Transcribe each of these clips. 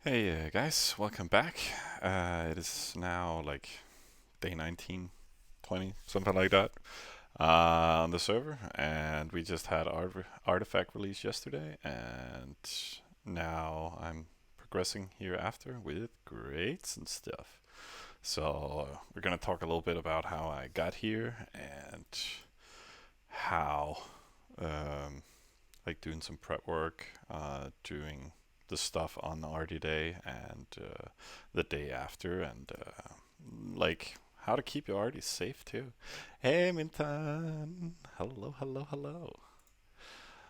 Hey guys, welcome back. It is now like day 19, 20, something like that, on the server, and we just had artifact release yesterday, and now I'm progressing here after with grades and stuff. So we're gonna talk a little bit about how I got here and how um, like doing some prep work, doing the stuff on the RD day and the day after, and like how to keep your RDs safe too. Hey, Minton! Hello, hello, hello.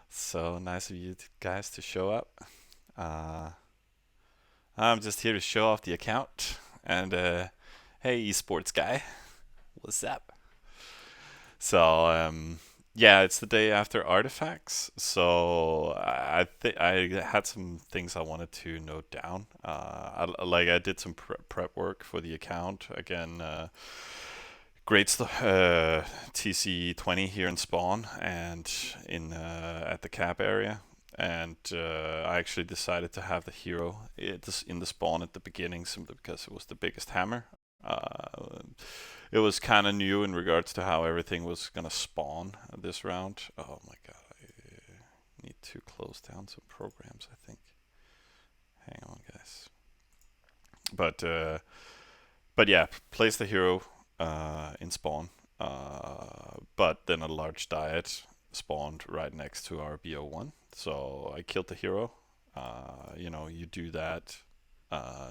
So nice of you guys to show up. Uh, I'm just here to show off the account. And hey, esports guy, what's up? So yeah, it's the day after artifacts. So I had some things I wanted to note down. I did some prep work for the account again. Great TC20 here in Spawn and in at the cap area. And I actually decided to have the hero in the spawn at the beginning simply because it was the biggest hammer. Uh, it was kind of new in regards to how everything was gonna spawn this round. Oh my god, I need to close down some programs, I think. Hang on, guys. But uh, but yeah, place the hero in spawn. But then a large diet spawned right next to our BO1. So I killed the hero. You do that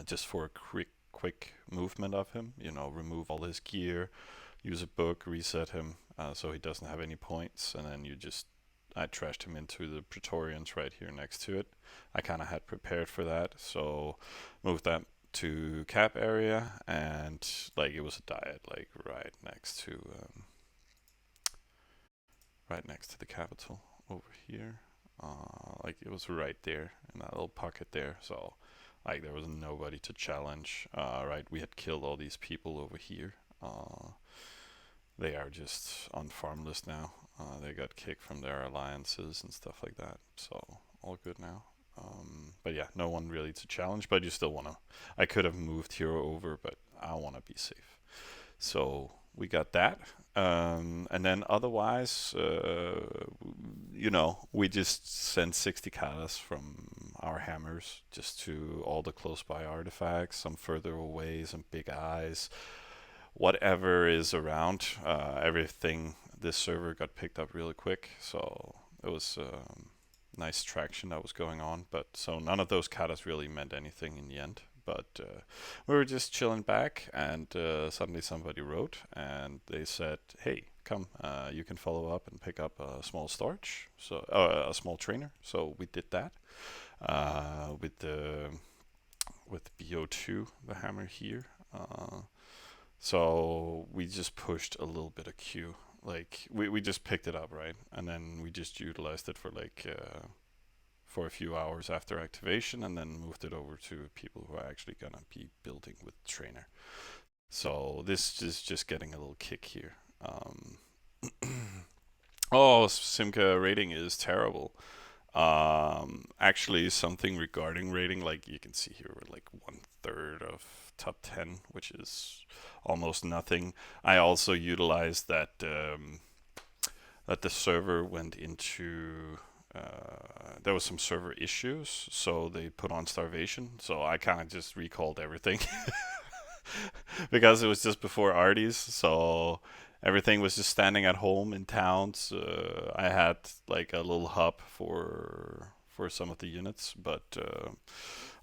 just for a quick movement of him. Remove all his gear, use a book, reset him so he doesn't have any points, and then I trashed him into the Praetorians right here next to it. I kind of had prepared for that, so moved that to cap area, and like it was a diet like right next to the capital over here. Like it was right there in that little pocket there, so like there was nobody to challenge. Right, we had killed all these people over here. They are just on farm list now. They got kicked from their alliances and stuff like that, so all good now. But yeah, no one really to challenge, but you still want to. I could have moved hero over, but I want to be safe. So we got that. And then otherwise, we just sent 60 katas from our hammers just to all the close by artifacts, some further away, some big eyes, whatever is around. Everything this server got picked up really quick, so it was nice traction that was going on. But so none of those katas really meant anything in the end. But we were just chilling back, and suddenly somebody wrote, and they said, "Hey, come, you can follow up and pick up a small storage, so a small trainer." So we did that with BO2, the hammer here. So we just pushed a little bit of Q. Like we just picked it up, right? And then we just utilized it for a few hours after activation, and then moved it over to people who are actually gonna be building with trainer. So this is just getting a little kick here. Oh, Simca rating is terrible. Actually, something regarding rating, like you can see here, we're like 1/3 of top 10, which is almost nothing. I also utilized that the server went into there was some server issues, so they put on starvation. So I kind of just recalled everything because it was just before arties, so everything was just standing at home in towns. I had like a little hub for some of the units, but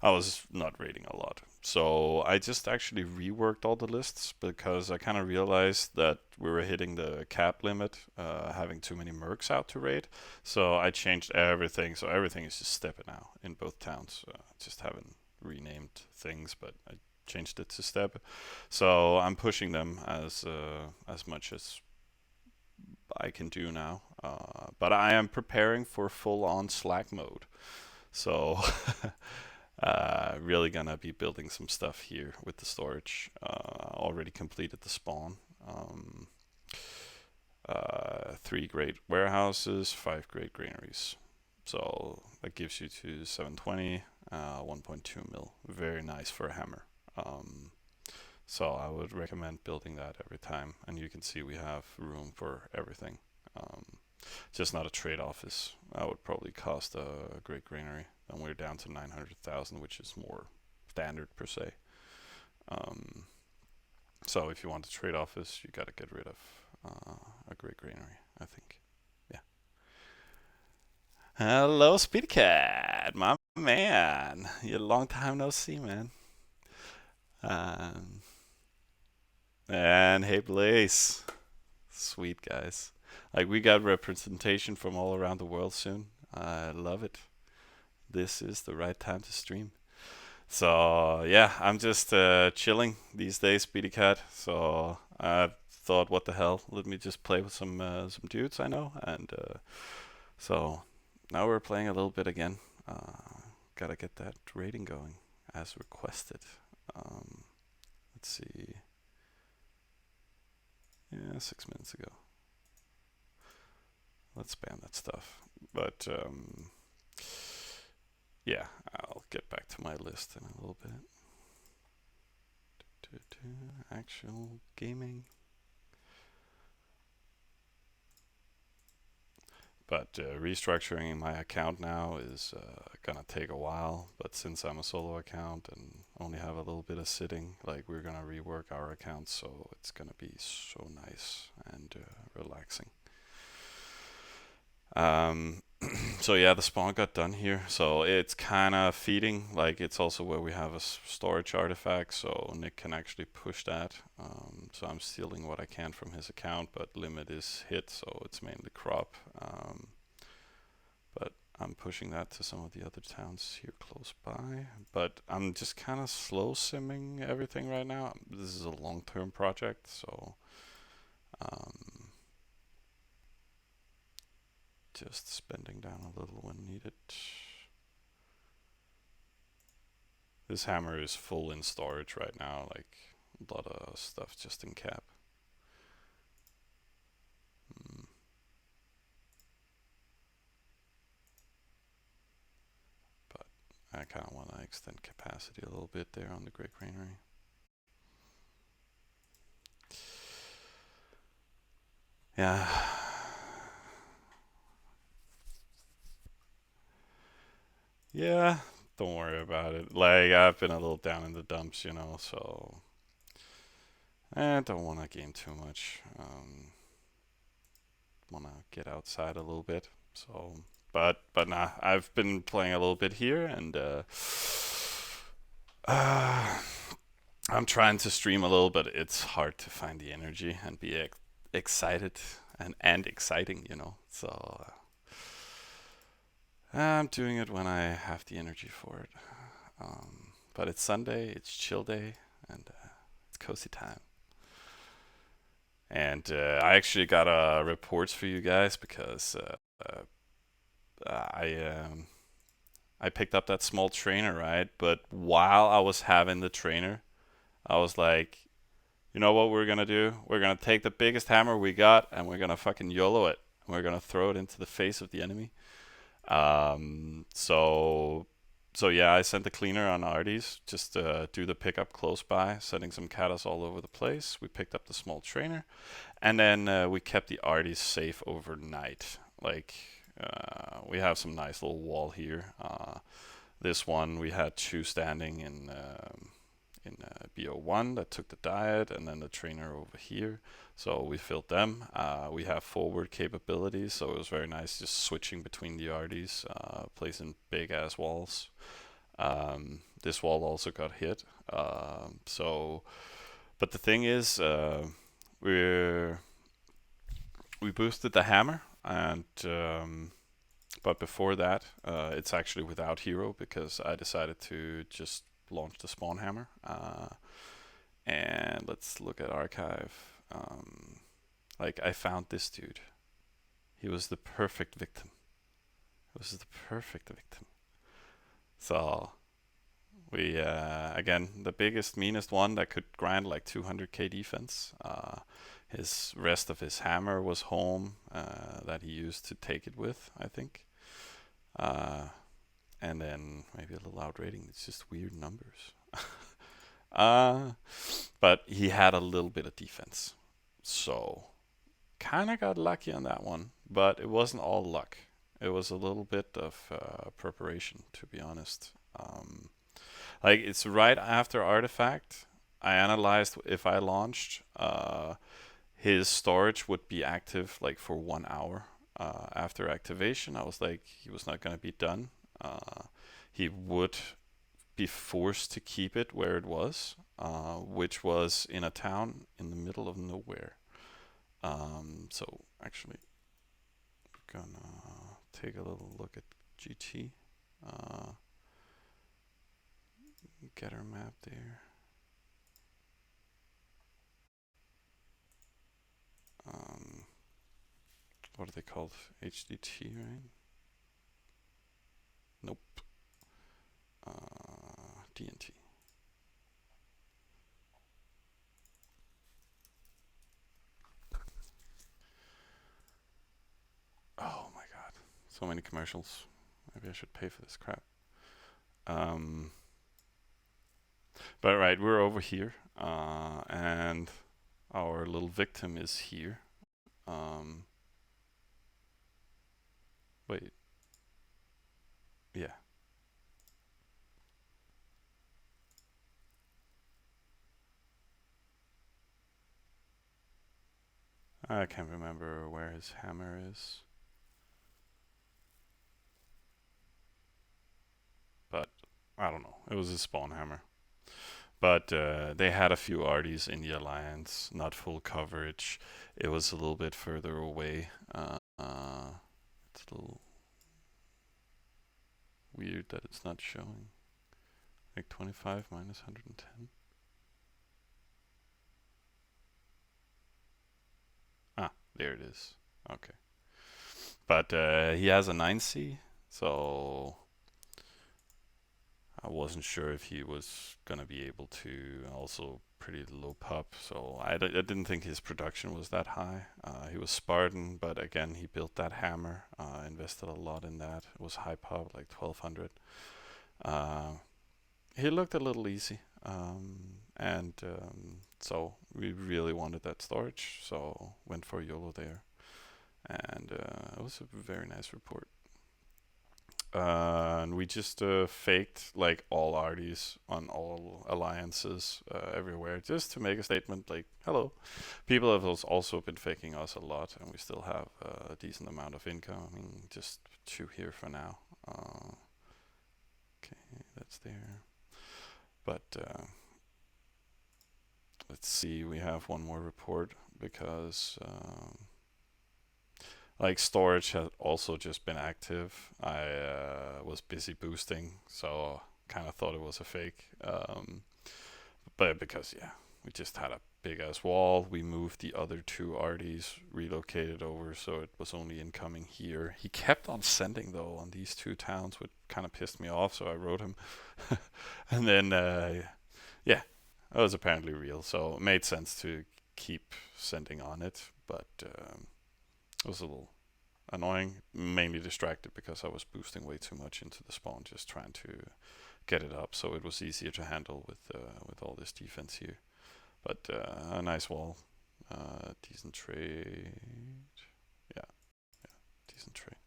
I was not raiding a lot. So I just actually reworked all the lists because I kind of realized that we were hitting the cap limit, having too many mercs out to raid. So I changed everything. So everything is just steppe now in both towns. Just haven't renamed things, but I changed it to steppe. So I'm pushing them as much as I can do now. But I am preparing for full on slack mode. So really gonna be building some stuff here with the storage. Already completed the spawn. 3 great warehouses, 5 great granaries. So that gives you to 720. 1.2 mil. Very nice for a hammer. Um, so I would recommend building that every time. And you can see we have room for everything. Um, just not a trade office. That would probably cost a great granary. And we're down to 900,000, which is more standard per se. Um, so if you want a trade office, you got to get rid of a great granary, I think. Yeah. Hello, Speedy Cat, my man. You long time no see, man. Um, and hey, Blaze. Sweet guys. Like we got representation from all around the world soon. I love it. This is the right time to stream. So yeah, I'm just chilling these days, Speedy Cat. So I thought, what the hell? Let me just play with some dudes I know, and so now we're playing a little bit again. Gotta get that rating going as requested. Um, let's see. Yeah, 6 minutes ago. Let's ban that stuff. But yeah, I'll get back to my list in a little bit. Actual gaming. But restructuring my account now is gonna take a while. But since I'm a solo account and only have a little bit of sitting, like we're gonna rework our account, so it's gonna be so nice and relaxing. Um, so yeah, the spawn got done here. So it's kind of feeding. Like it's also where we have a storage artifact, so Nick can actually push that. So I'm stealing what I can from his account, but limit is hit, so it's mainly crop. But I'm pushing that to some of the other towns here close by. But I'm just kind of slow simming everything right now. This is a long-term project, so um, just spending down a little when needed. This hammer is full in storage right now, like a lot of stuff just in cap. Mm. But I kind of want to extend capacity a little bit there on the Great Granary. Yeah. Yeah, don't worry about it. Like, I've been a little down in the dumps, so I don't want to game too much. Want to get outside a little bit. So, but nah, I've been playing a little bit here, and uh, I'm trying to stream a little, but it's hard to find the energy and be excited and exciting, So I'm doing it when I have the energy for it. But it's Sunday, it's chill day, and it's cozy time. And I actually got reports for you guys because I picked up that small trainer, right? But while I was having the trainer, I was like, you know what we're gonna do? We're gonna take the biggest hammer we got and we're gonna fucking YOLO it. And we're gonna throw it into the face of the enemy. So yeah, I sent the cleaner on arties just to do the pickup close by, setting some catas all over the place. We picked up the small trainer, and then we kept the arties safe overnight. Like we have some nice little wall here. This one we had two standing in BO1 that took the diet, and then the trainer over here. So we filled them. We have forward capabilities, so it was very nice just switching between the arties, placing big ass walls. This wall also got hit. But the thing is, we boosted the hammer, and but before that, it's actually without hero because I decided to just launch the spawn hammer. And let's look at archive. Like I found this dude. He was the perfect victim. It was the perfect victim. So we again the biggest, meanest one that could grind like 200k defense. His rest of his hammer was home that he used to take it with, I think. and then maybe a little outrating. It's just weird numbers. uh, but he had a little bit of defense, so kind of got lucky on that one. But it wasn't all luck. It was a little bit of preparation, to be honest. Like it's right after Artifact. I analyzed if I launched, his storage would be active like for 1 hour. After activation, I was like, he was not going to be done. He would be forced to keep it where it was, which was in a town in the middle of nowhere. So actually, we're gonna take a little look at GT. Uh, get our map there. Um, what are they called? HDT, right? Nope. DNT. Oh my god. So many commercials. Maybe I should pay for this crap. Um, but right, we're over here. And our little victim is here. Um, wait. Yeah. I can't remember where his hammer is. But I don't know. It was his spawn hammer. But they had a few arties in the alliance, not full coverage. It was a little bit further away. It's a little weird that it's not showing. Like 25 minus 110. Ah, there it is. Okay. But he has a 9C, so I wasn't sure if he was gonna be able to. Also, pretty low pop, so I didn't think his production was that high. He was Spartan, but again, he built that hammer. Invested a lot in that. It was high pop, like 1200. He looked a little easy, and so we really wanted that storage, so went for YOLO there, and it was a very nice report. And we just faked like all arties on all alliances everywhere, just to make a statement like, hello. People have also been faking us a lot, and we still have a decent amount of income. I mean, just 2 here for now. Okay, that's there. But let's see, we have one more report because like storage has also just been active. I was busy boosting, so kind of thought it was a fake. But because yeah, we just had a big ass wall. We moved the other 2 arties, relocated over, so it was only incoming here. He kept on sending though on these 2 towns, which kind of pissed me off. So I wrote him, and then yeah, it was apparently real. So it made sense to keep sending on it, but it was a little annoying, mainly distracted because I was boosting way too much into the spawn, just trying to get it up so it was easier to handle with all this defense here. But a nice wall, decent trade, yeah, yeah, decent trade.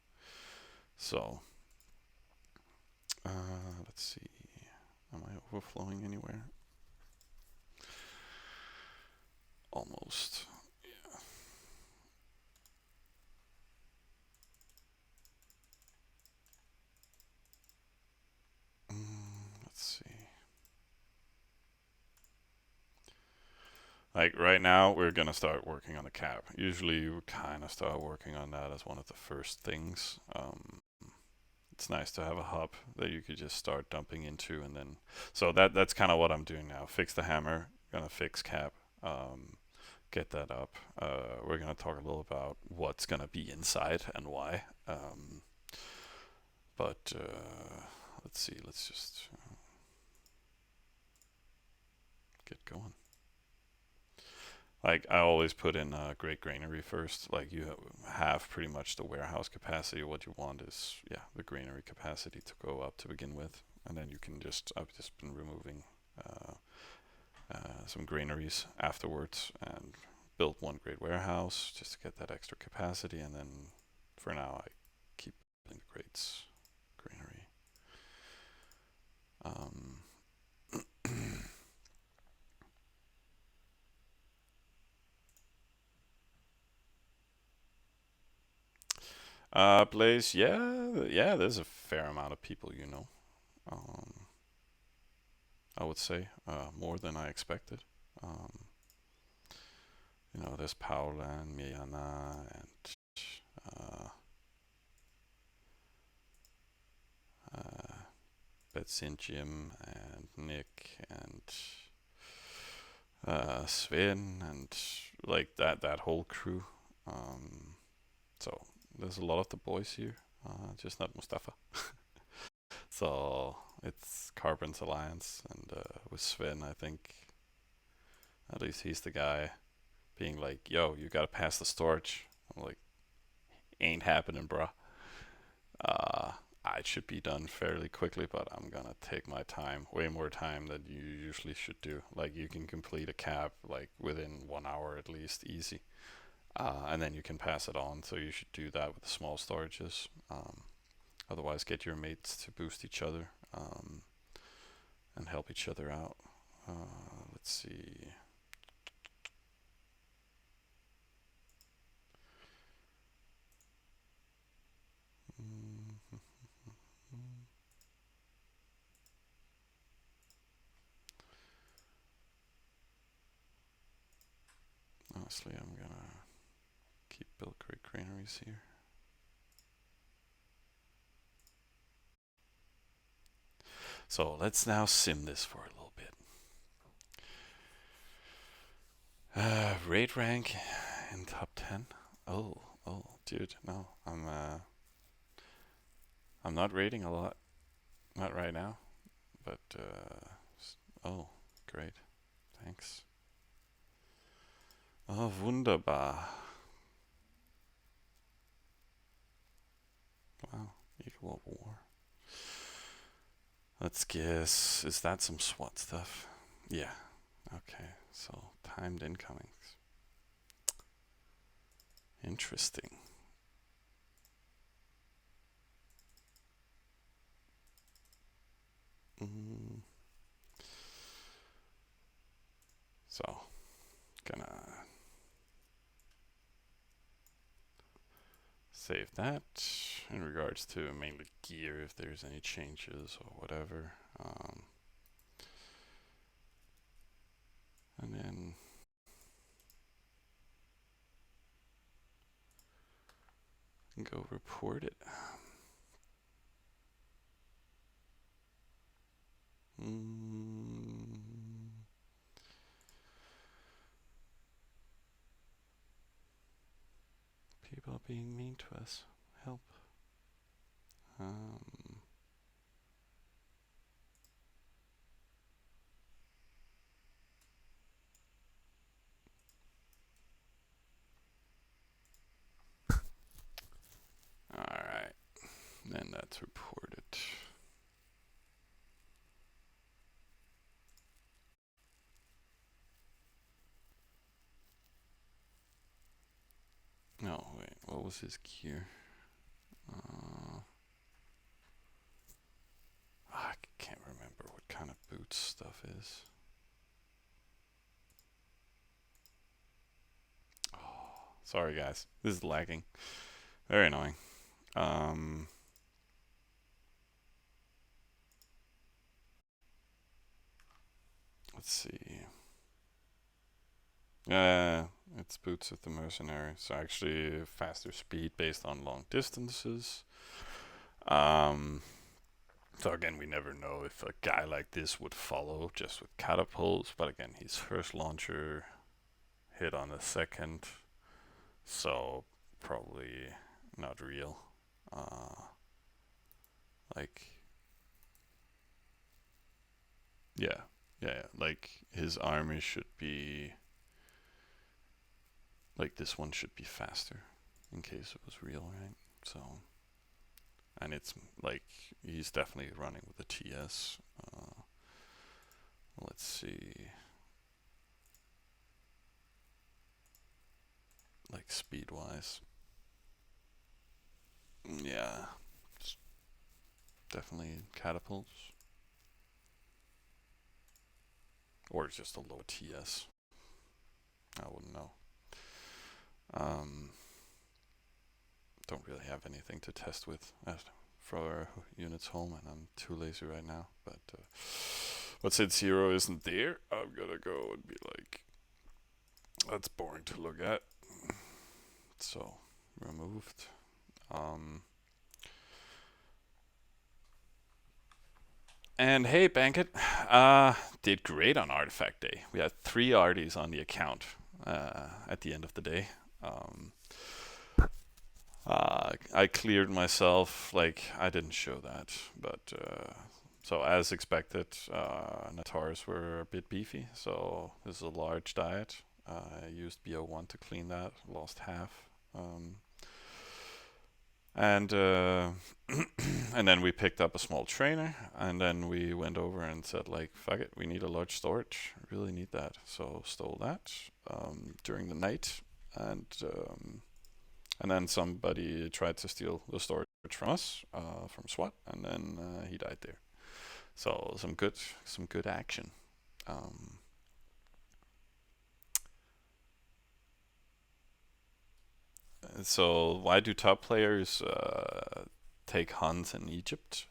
So let's see, am I overflowing anywhere? Almost. Let's see. Like right now, we're gonna start working on the cap. Usually, we kind of start working on that as one of the first things. It's nice to have a hub that you could just start dumping into, and then so that's kind of what I'm doing now. Fix the hammer, gonna fix cap, get that up. We're gonna talk a little about what's gonna be inside and why. But let's see. Let's just get going. Like I always put in great granary first. Like you have pretty much the warehouse capacity. What you want is the granary capacity to go up to begin with, and then you can just I've just been removing uh, some granaries afterwards and built one great warehouse just to get that extra capacity, and then for now I keep building the crates granary. Um, Blaze, yeah, there's a fair amount of people. Um, I would say more than I expected. Um, there's Paula and Miana and uh, uh, Betsy and Jim and Nick and Sven and like that whole crew. Um, so there's a lot of the boys here, just not Mustafa. So it's Carbon's Alliance, and with Sven, I think at least he's the guy being like, "Yo, you gotta pass the storage." I'm like, "Ain't happening, bruh. Uh, it should be done fairly quickly, but I'm gonna take my time, way more time than you usually should do. Like you can complete a cab like within 1 hour at least, easy, and then you can pass it on. So you should do that with the small storages. Otherwise, get your mates to boost each other and help each other out. Let's see. Mm, Honestly, I'm gonna keep build great granaries here. So let's now sim this for a little bit. Raid rank in top 10. Oh, dude, no, I'm not raiding a lot, not right now. But oh, great, thanks. Oh, wunderbar. Wow, equal war. Let's guess. Is that some SWAT stuff? Yeah. Okay. So timed incomings. Interesting. Mm. So gonna save that in regards to mainly gear if there's any changes or whatever. And then go report it. Mm. People being mean to us. Help. Um, Alright. Then that's reported. No, wait. What was his gear? I can't remember what kind of boots stuff is. Oh, sorry, guys. This is lagging. Very annoying. Um, let's see. It's boots of the mercenary. So actually, faster speed based on long distances. Um, so again, we never know if a guy like this would follow just with catapults. But again, he's first launcher, hit on the second, so probably not real. Uh, like yeah, yeah, like his army should be Like this one should be faster in case it was real, right? So, and it's like he's definitely running with a TS. Let's see, like speed wise. Yeah, it's definitely catapults. Or just a low TS. I wouldn't know. Um, don't really have anything to test with for our units home, and I'm too lazy right now. But since zero isn't there, I'm gonna go and be like, that's boring to look at. So removed. Um, and hey, Bankit, did great on Artifact Day. We had 3 arties on the account at the end of the day. Um, I cleared myself, like, I didn't show that, but so as expected, Natars were a bit beefy, so this is a large diet. I used BO1 to clean that, lost half. And and then we picked up a small trainer, and then we went over and said, like, fuck it, we need a large storage, really need that. So stole that during the night, and and then somebody tried to steal the storage from us, from SWAT, and then he died there. So some good action. Um, so why do top players take Huns in Egypt?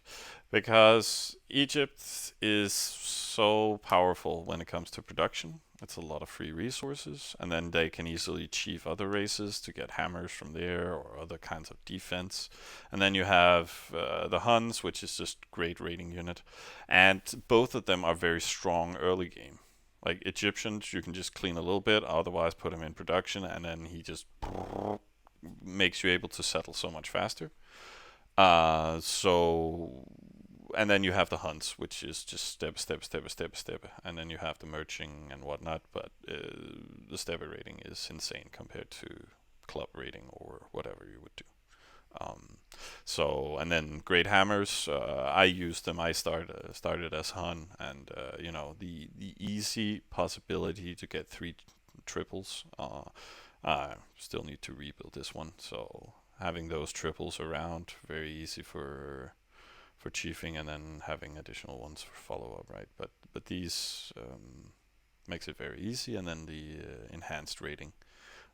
Because Egypt is so powerful when it comes to production. It's a lot of free resources, and then they can easily chief other races to get hammers from there or other kinds of defense. And then you have the Huns, which is just great raiding unit, and both of them are very strong early game. Like Egyptians, you can just clean a little bit, otherwise put him in production, and then he just makes you able to settle so much faster. So and then you have the hunts, which is just step, and then you have the merching and whatnot. But the step rating is insane compared to club rating or whatever you would do. Um, so and then great hammers. I used them. I started as Hun, and the easy possibility to get 3 triples. I still need to rebuild this one, so having those triples around very easy for chiefing, and then having additional ones for follow up, right? But these makes it very easy, and then the enhanced rating,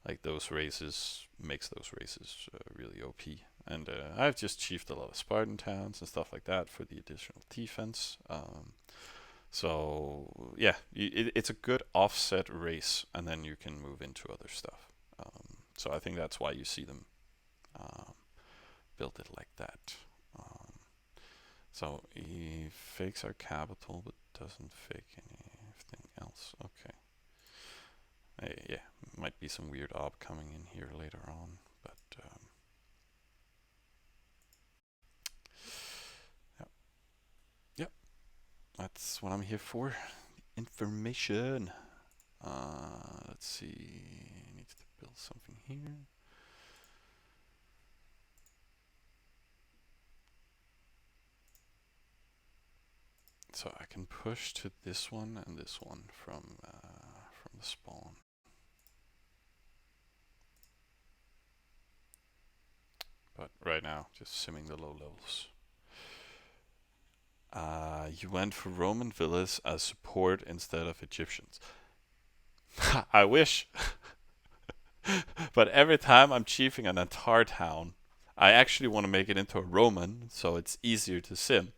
like those races, makes those races really OP. And I've just chiefed a lot of Spartan towns and stuff like that for the additional defense. So yeah, it's a good offset race, and then you can move into other stuff. So I think that's why you see them um, build it like that. Um, so he fakes our capital, but doesn't fake anything else. Okay. Yeah, might be some weird ob coming in here later on, but yeah, yep, that's what I'm here for. Information. Let's see. I need to build something here. So I can push to this one and this one from the spawn. But right now, just simming the low levels. You went for Roman villas as support instead of Egyptians. I wish. But every time I'm chiefing an Antar town, I actually want to make it into a Roman, so it's easier to sim.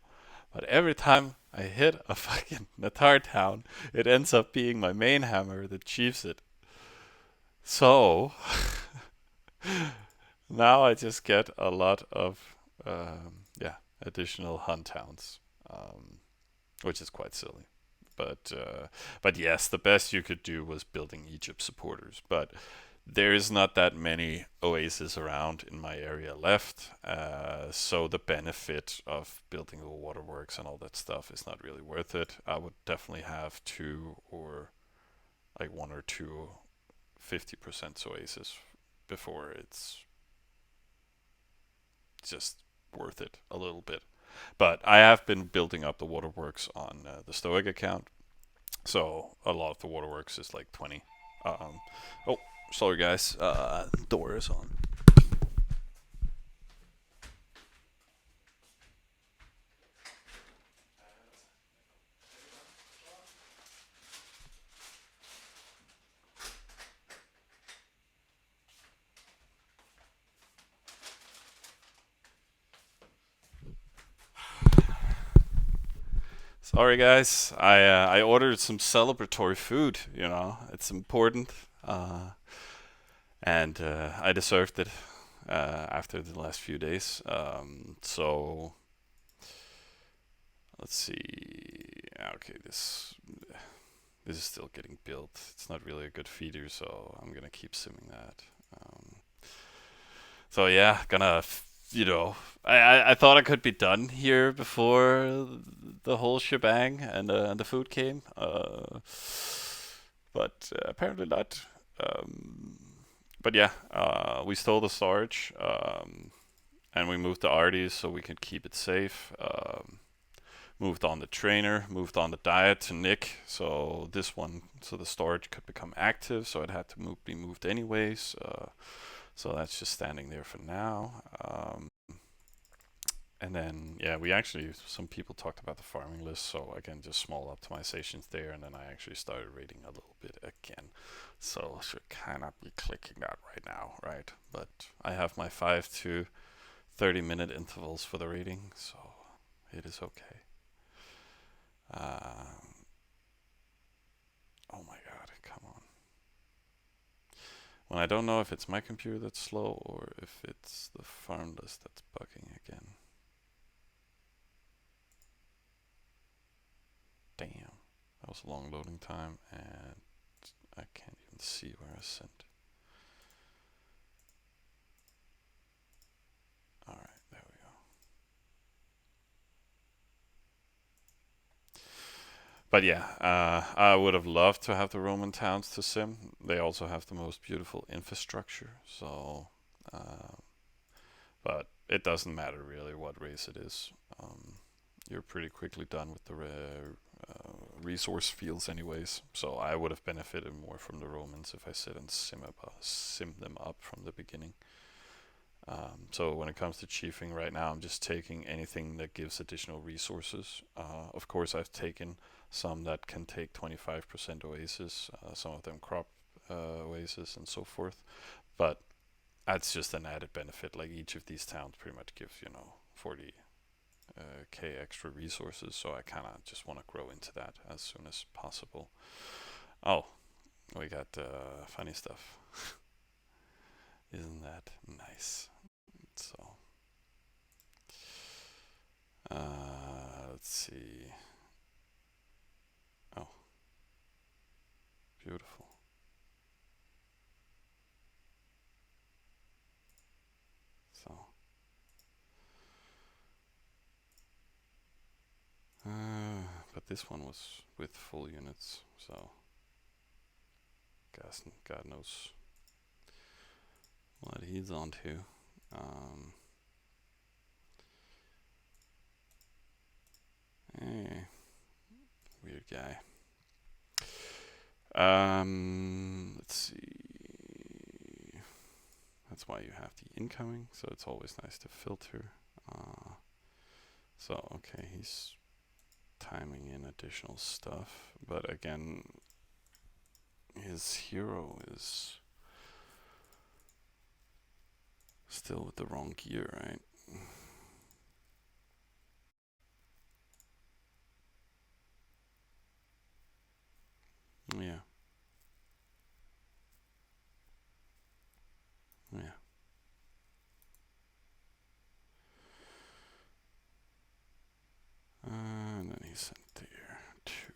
But every time I hit a fucking Natar town, it ends up being my main hammer that chiefs it. So now I just get a lot of additional hunt towns, um, which is quite silly. But yes, the best you could do was building Egypt supporters. But there is not that many oases around in my area left, so the benefit of building the waterworks and all that stuff is not really worth it. I would definitely have 2 or like 1 or 2 50% oasis before it's just worth it a little bit. But I have been building up the waterworks on the Stoic account, so a lot of the waterworks is like 20. Oh, sorry guys, door is on. Sorry guys, I ordered some celebratory food. You know, it's important, uh, and I deserved it after the last few days. So let's see. Okay, this is still getting built. It's not really a good feeder, so I'm gonna keep simming that. Um, so yeah, you know, I thought I could be done here before the whole shebang and the food came, but apparently not. Um, but yeah, we stole the storage, and we moved the arties so we could keep it safe. Moved on the trainer, moved on the diet to Nick, so so the storage could become active, so it had to be moved anyways. So that's just standing there for now. And then, yeah, some people talked about the farming list, so again, just small optimizations there, and then I actually started rating a little bit again. So I should kind of be clicking that right now, right? But I have my 5 to 30-minute intervals for the rating, so it is okay. Um, oh my god, come on. When I don't know if it's my computer that's slow or if it's the farm list that's bugging again. Damn, that was a long loading time and I can't even see where I sent. Alright, there we go. But yeah, I would have loved to have the Roman towns to sim. They also have the most beautiful infrastructure, so but it doesn't matter really what race it is. You're pretty quickly done with the resource fields anyways, so I would have benefited more from the Romans if I sit and sim them up from the beginning. So when it comes to chiefing right now, I'm just taking anything that gives additional resources. Of course, I've taken some that can take 25% oasis, some of them crop oasis and so forth, but that's just an added benefit. Like each of these towns pretty much gives 40 k extra resources, so I kind of just want to grow into that as soon as possible. Oh, we got funny stuff. Isn't that nice? So, let's see. Oh, beautiful. So, but this one was with full units, so God knows what he's onto. Eh, weird guy. Let's see. That's why you have the incoming, so it's always nice to filter. So, okay, he's timing in additional stuff, but again, his hero is still with the wrong gear, right? Yeah. Yeah. And then he sent there two.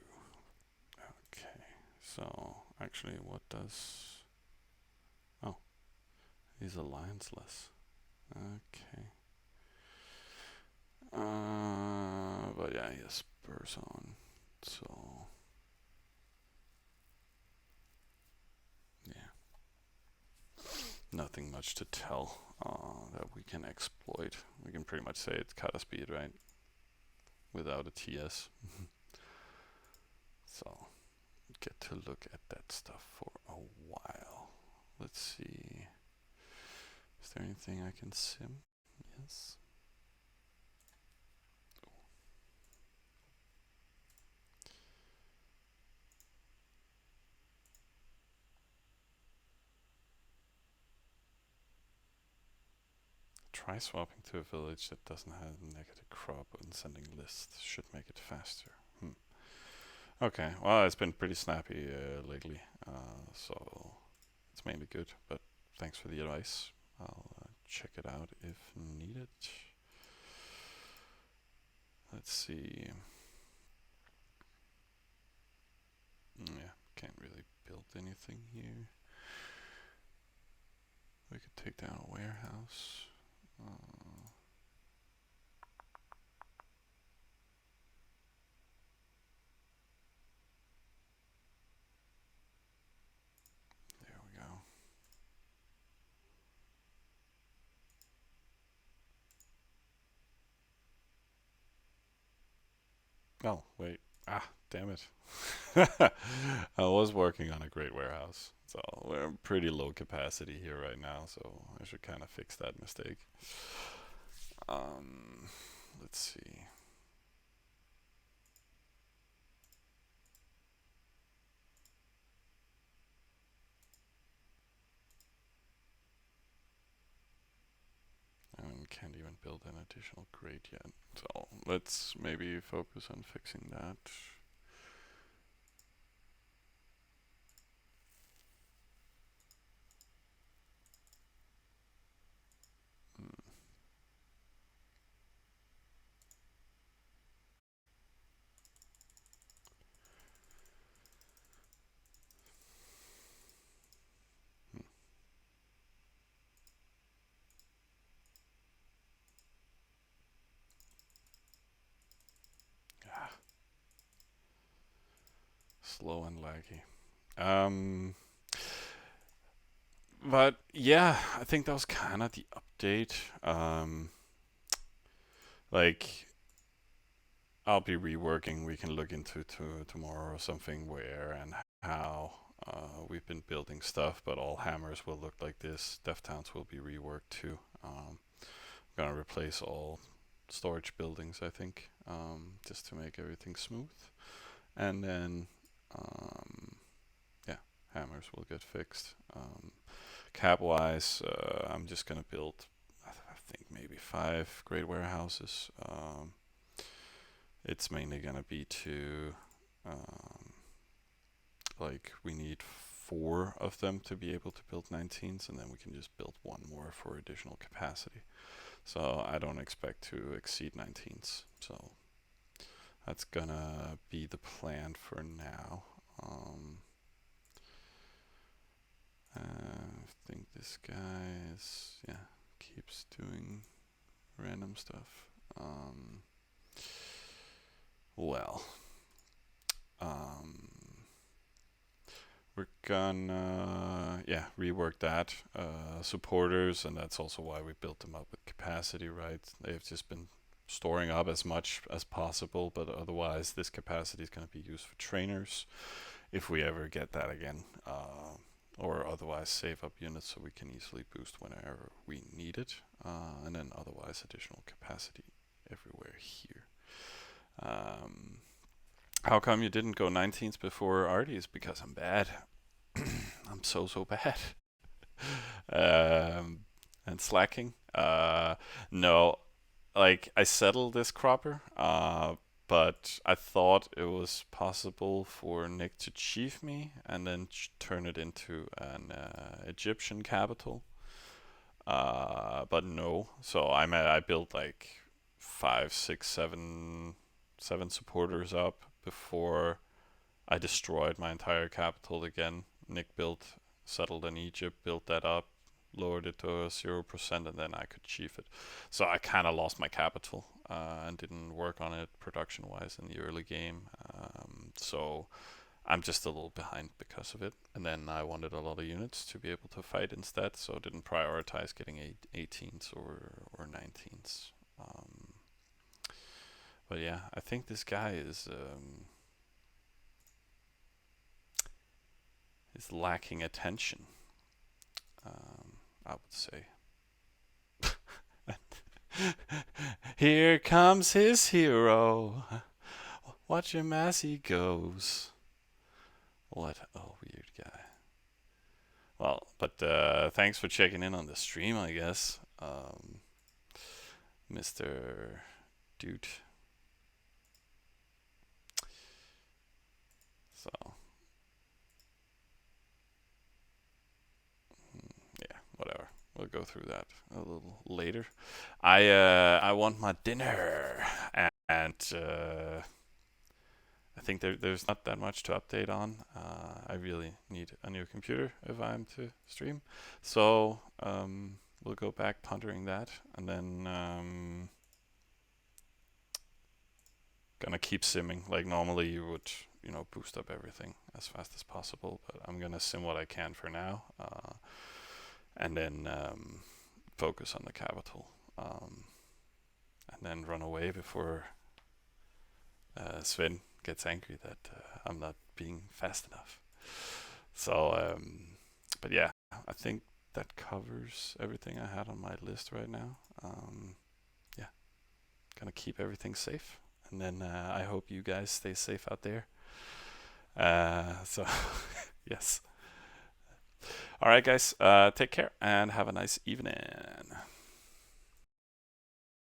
Okay. So actually, what does? Oh, he's allianceless. Okay. But yeah, he has spurs on. So yeah. Nothing much to tell that we can exploit. We can pretty much say it's cutter speed, right? Without a TS. So get to look at that stuff for a while. Let's see. Is there anything I can sim? Yes. Try swapping to a village that doesn't have a negative crop and sending lists should make it faster. Okay, well, it's been pretty snappy lately, so it's mainly good, but thanks for the advice. I'll check it out if needed. Let's see. Yeah, can't really build anything here. We could take down a warehouse. There we go. Oh, wait. Ah, damn it. I was working on a great warehouse. So we're pretty low capacity here right now, so I should kind of fix that mistake. Let's see. And can't even build an additional grate yet. So let's maybe focus on fixing that. Hmm. Hmm. Ah, slow and laggy. But yeah, I think that was kind of the update. Like I'll be reworking. We can look into tomorrow or something where and how we've been building stuff, but all hammers will look like this. Death Towns will be reworked too. I'm gonna replace all storage buildings, I think, just to make everything smooth. And then, yeah, hammers will get fixed. Cap wise, I'm just gonna build, I think maybe 5 great warehouses. It's mainly gonna be to, um, like, we need 4 of them to be able to build 19s, and then we can just build 1 more for additional capacity. So I don't expect to exceed 19s. So that's gonna be the plan for now. I think this guy is, yeah, keeps doing random stuff. Well, um, we're gonna, yeah, rework that. Supporters, and that's also why we built them up with capacity, right? They've just been storing up as much as possible, but otherwise this capacity is going to be used for trainers if we ever get that again. Or otherwise save up units so we can easily boost whenever we need it. And then otherwise additional capacity everywhere here. How come you didn't go 19s before arties? Because I'm bad. I'm so bad. And slacking. No, like I settled this cropper, but I thought it was possible for Nick to chief me and then turn it into an Egyptian capital. But no, so I built like 7 supporters up before I destroyed my entire capital again. Nick settled in Egypt, built that up, lowered it to 0%, and then I could chief it. So I kind of lost my capital and didn't work on it production-wise in the early game. So I'm just a little behind because of it. And then I wanted a lot of units to be able to fight instead, so I didn't prioritize getting 18s or 19s. But yeah, I think this guy is lacking attention. I would say. Here comes his hero. Watch him as he goes. What a weird guy. Well, but thanks for checking in on the stream, I guess, Mr. Dude. So, yeah, whatever. We'll go through that a little later. I want my dinner, and I think there's not that much to update on. I really need a new computer if I'm to stream, so we'll go back pondering that, and then gonna keep simming. Like normally you would, boost up everything as fast as possible, but I'm gonna sim what I can for now, and then focus on the capital, and then run away before Sven gets angry that I'm not being fast enough. So, but yeah, I think that covers everything I had on my list right now. Yeah, gonna keep everything safe, and then I hope you guys stay safe out there. So, yes. All right, guys, take care and have a nice evening.